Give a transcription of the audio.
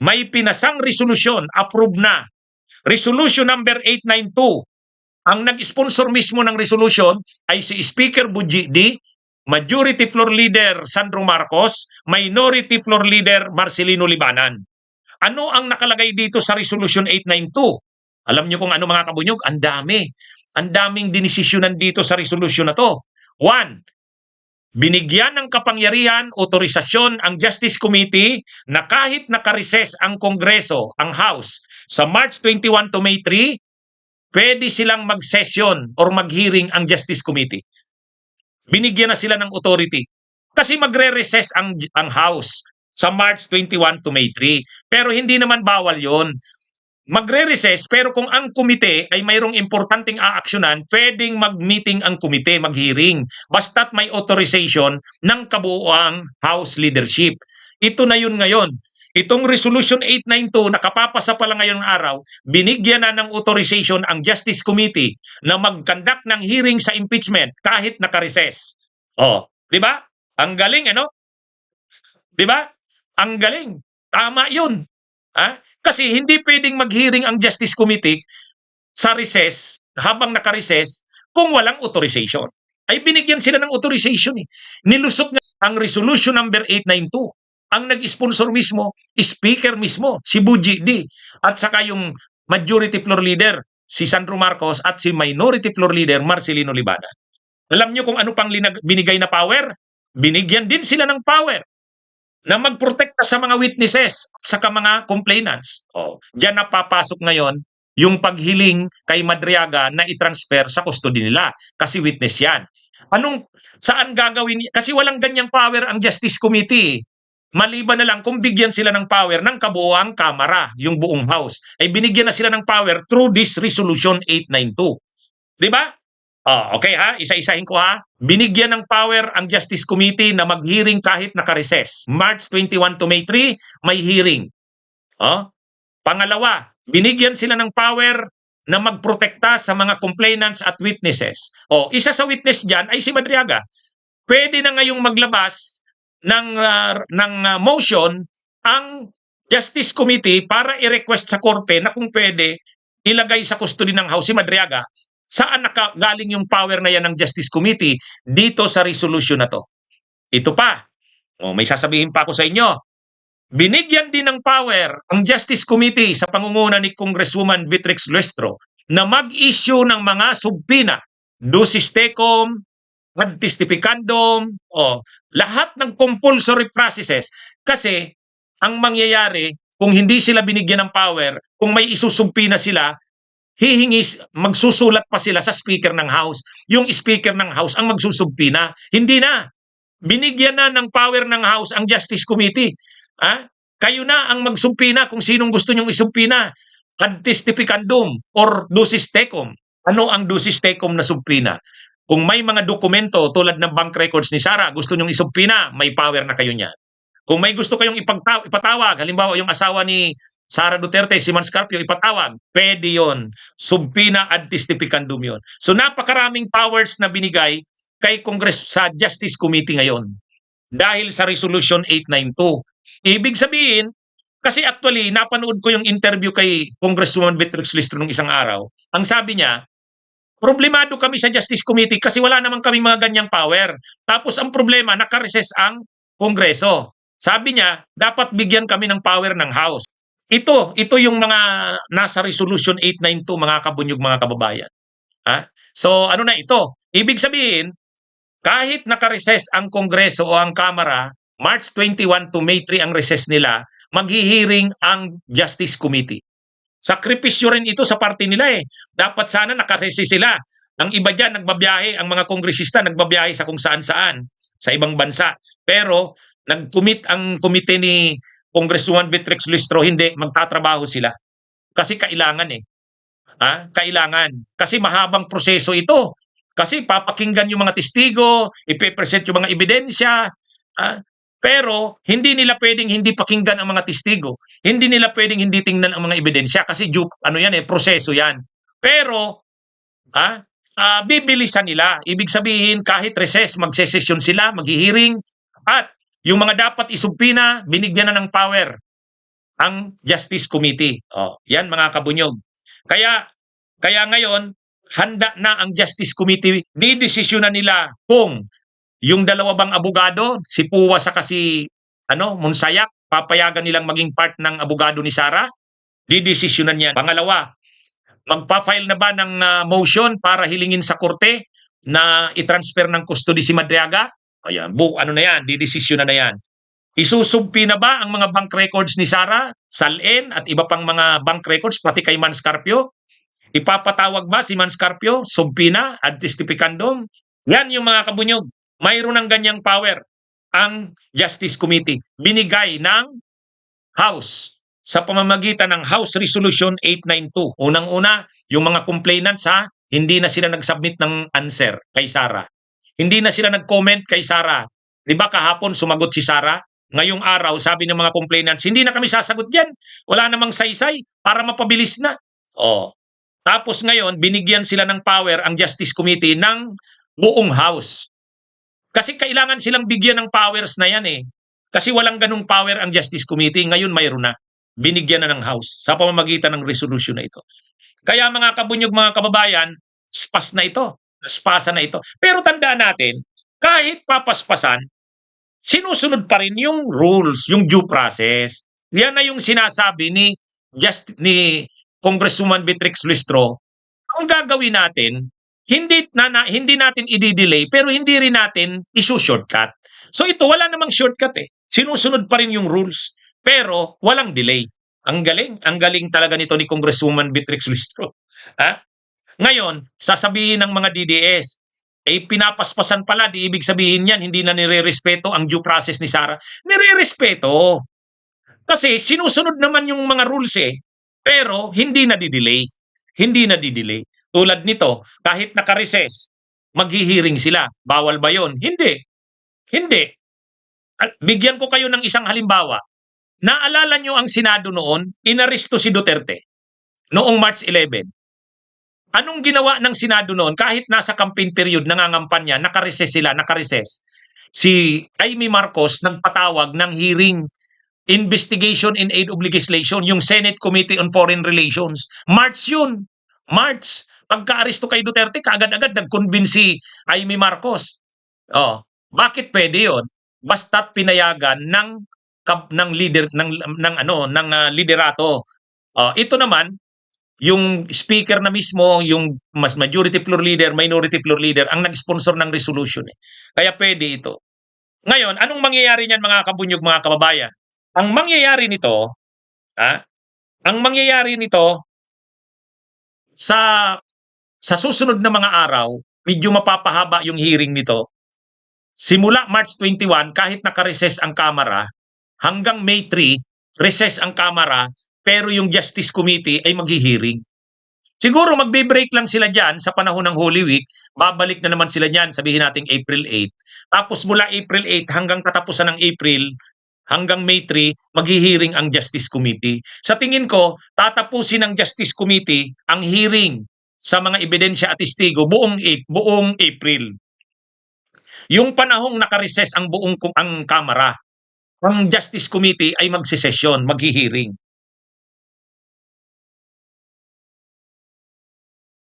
may pinasang resolusyon, approve na. Resolution number 892. Ang nag-sponsor mismo ng resolution ay si Speaker Bujidi, Majority Floor Leader Sandro Marcos, Minority Floor Leader Marcelino Libanan. Ano ang nakalagay dito sa Resolution 892? Alam niyo kung ano mga kabunyog? Ang dami. Ang daming dinesisyonan dito sa resolution na to. 1. Binigyan ng kapangyarihan, otorisasyon ang Justice Committee na kahit nakareses ang Kongreso, ang House, sa March 21 to May 3, pwede silang mag-session or mag-hearing ang Justice Committee. Binigyan na sila ng authority. Kasi magre-recess ang House sa March 21 to May 3. Pero hindi naman bawal yon. Magre-recess, pero kung ang komite ay mayroong importanteng aaksyonan, pwedeng mag-meeting ang komite, mag-hearing, basta't may authorization ng kabuuang House leadership. Ito na yun ngayon. Itong Resolution 892 na kapapasa pa lang ngayong araw, binigyan na ng authorization ang Justice Committee na mag-conduct ng hearing sa impeachment kahit naka-recess. Oh, 'di ba? Ang galing, ano? 'Di ba? Ang galing. Tama 'yun. Kasi hindi pwedeng mag-hearing ang Justice Committee sa recess, habang naka-recess, kung walang authorization. Ay binigyan sila ng authorization eh. Nilusot nga ang Resolution number 892. Ang nag-sponsor mismo, speaker mismo, si Bujidi, at saka yung Majority Floor Leader, si Sandro Marcos, at si Minority Floor Leader, Marcelino Libanan. Alam nyo kung ano pang binigay na power? Binigyan din sila ng power na magprotekta sa mga witnesses, saka mga complainants. Diyan na papasok ngayon yung paghiling kay Madriaga na i-transfer sa custody nila kasi witness yan. Saan gagawin? Kasi walang ganyang power ang Justice Committee. Maliban na lang kung bigyan sila ng power ng kabuuang Kamara, yung buong House. Ay binigyan na sila ng power through this Resolution 892. Di ba? Okay ha, isa-isahin ko ha. Binigyan ng power ang Justice Committee na mag-hearing kahit naka-recess. March 21 to May 3, may hearing. Pangalawa, binigyan sila ng power na magprotekta sa mga complainants at witnesses. Isa sa witness dyan ay si Madriaga. Pwede na ngayong maglabas ng motion ang Justice Committee para i-request sa korte na kung pwede ilagay sa custody ng House si Madriaga. Saan nakagaling yung power na yan ng Justice Committee? Dito sa resolution na to. Ito pa. May sasabihin pa ako sa inyo. Binigyan din ng power ang Justice Committee sa pangunguna ni Congresswoman Beatrix Luestro na mag-issue ng mga subpina, ducis tecum, ad testificandum, lahat ng compulsory processes. Kasi ang mangyayari, kung hindi sila binigyan ng power, kung may isusumpina sila, magsusulat pa sila sa Speaker ng House. Yung Speaker ng House ang magsusumpina. Hindi na. Binigyan na ng power ng House ang Justice Committee. Kayo na ang magsumpina kung sinong gusto nyong isumpina. Ad testificandum or ducis tecum. Ano ang ducis tecum na sumpina? Kung may mga dokumento tulad ng bank records ni Sara, gusto nyong isumpina, may power na kayo niyan. Kung may gusto kayong ipatawag, halimbawa yung asawa ni Sara Duterte, si Manscarpio, ipatawag, pwede yun. Subpina ad testificandum yun. So napakaraming powers na binigay kay Congress sa Justice Committee ngayon dahil sa Resolution 892. Ibig sabihin, kasi actually, napanood ko yung interview kay Congresswoman Beatrix Luestro nung isang araw. Ang sabi niya, problemado kami sa Justice Committee kasi wala naman kami mga ganyang power. Tapos ang problema, naka-recess ang Kongreso. Sabi niya, dapat bigyan kami ng power ng House. Ito yung mga nasa Resolution 892, mga kabunyog, mga kababayan. So ano na ito? Ibig sabihin, kahit naka-recess ang Kongreso o ang Kamara, March 21 to May 3 ang recess nila, maghihiring ang Justice Committee. Sakripisyo rin ito sa party nila eh. Dapat sana naka-recess sila. Ang iba dyan, nagbabiyahe, ang mga kongresista nagbabiyahe sa kung saan-saan, sa ibang bansa. Pero nag-commit ang komite ni Congresswoman Beatrix Luestro, hindi, magtatrabaho sila. Kasi kailangan eh. Kailangan. Kasi mahabang proseso ito. Kasi papakinggan yung mga testigo, ipe-present yung mga ebidensya. Pero hindi nila pwedeng hindi pakinggan ang mga testigo. Hindi nila pwedeng hindi tingnan ang mga ebidensya kasi proseso yan. Pero bibilisan nila. Ibig sabihin kahit recess, magsesesyon sila, maghihiring, at yung mga dapat isumpina, binigyan na ng power ang Justice Committee. Yan mga kabunyog. Kaya kaya ngayon handa na ang Justice Committee, didesisyonan nila kung yung dalawa bang abogado, si Puwa sa si Monsayak, papayagan nilang maging part ng abogado ni Sara, didesisyonan yan. Pangalawa, magpa-file na ba ng motion para hilingin sa korte na i-transfer ng custody si Madriaga? Ayan, ano na yan, didesisyonan na yan. Isusumpi na ba ang mga bank records ni Sara, Salen at iba pang mga bank records pati kay Man Scarpio? Ipapatawag ba si Man Scarpio, sumpi na, ad testificandum? Yan yung mga kabunyog. Mayroon ng ganyang power ang Justice Committee. Binigay ng House sa pamamagitan ng House Resolution 892. Unang-una, yung mga complainants hindi na sila nag-submit ng answer kay Sara. Hindi na sila nag-comment kay Sara. Di ba kahapon sumagot si Sara? Ngayong araw, sabi ng mga complainants, hindi na kami sasagot yan. Wala namang saysay para mapabilis na. Tapos ngayon, binigyan sila ng power ang Justice Committee ng buong House. Kasi kailangan silang bigyan ng powers na yan eh. Kasi walang ganung power ang Justice Committee. Ngayon mayroon na. Binigyan na ng House sa pamamagitan ng resolution na ito. Kaya mga kabunyog, mga kababayan, spas na ito. Spasa na ito. Pero tandaan natin, kahit papaspasan, sinusunod pa rin yung rules, yung due process. Yan na yung sinasabi ni Congresswoman Beatrix Lustro. Ang gagawin natin, hindi natin i-delay pero hindi rin natin i-shortcut. So ito, wala namang shortcut eh. Sinusunod pa rin yung rules pero walang delay. Ang galing talaga nito ni Congresswoman Beatrix Lustro. Ngayon, sasabihin ng mga DDS, pinapaspasan pala, di ibig sabihin yan, hindi na nire-respeto ang due process ni Sara. Nire-respeto. Kasi sinusunod naman yung mga rules pero hindi na di-delay. Hindi na di-delay. Tulad nito, kahit naka-recess, maghihiring sila. Bawal ba yon? Hindi. Hindi. Bigyan ko kayo ng isang halimbawa. Naalala nyo ang Senado noon, inaresto si Duterte noong March 11. Anong ginawa ng Senado noon? Kahit nasa campaign period, nangangampanya, naka-recess sila, naka-recess. Si Amy Marcos nagpatawag ng hearing, investigation in aid of legislation, yung Senate Committee on Foreign Relations. March yun. March. Pagka-aresto kay Duterte, kaagad-agad nag-convince si Amy Marcos. Bakit pwede yun? Basta't pinayagan ng leader ng liderato. Ito naman yung speaker na mismo, yung majority floor leader, minority floor leader ang nag-sponsor ng resolution Kaya pwede ito. Ngayon, anong mangyayari niyan mga kabunyog, mga kababayan? Ang mangyayari nito sa susunod na mga araw, medyo mapapahaba yung hearing nito. Simula March 21, kahit naka-recess ang Kamara, hanggang May 3, recess ang Kamara, pero yung Justice Committee ay maghihiring. Siguro magbe-break lang sila dyan sa panahon ng Holy Week, babalik na naman sila dyan, sabihin natin April 8. Tapos mula April 8 hanggang katapusan ng April, hanggang May 3, maghihiring ang Justice Committee. Sa tingin ko, tatapusin ng Justice Committee ang hearing sa mga ebidensya at testigo buong April. Yung panahong naka-recess ang Kamara, ang Justice Committee ay magsesesyon, maghihiring.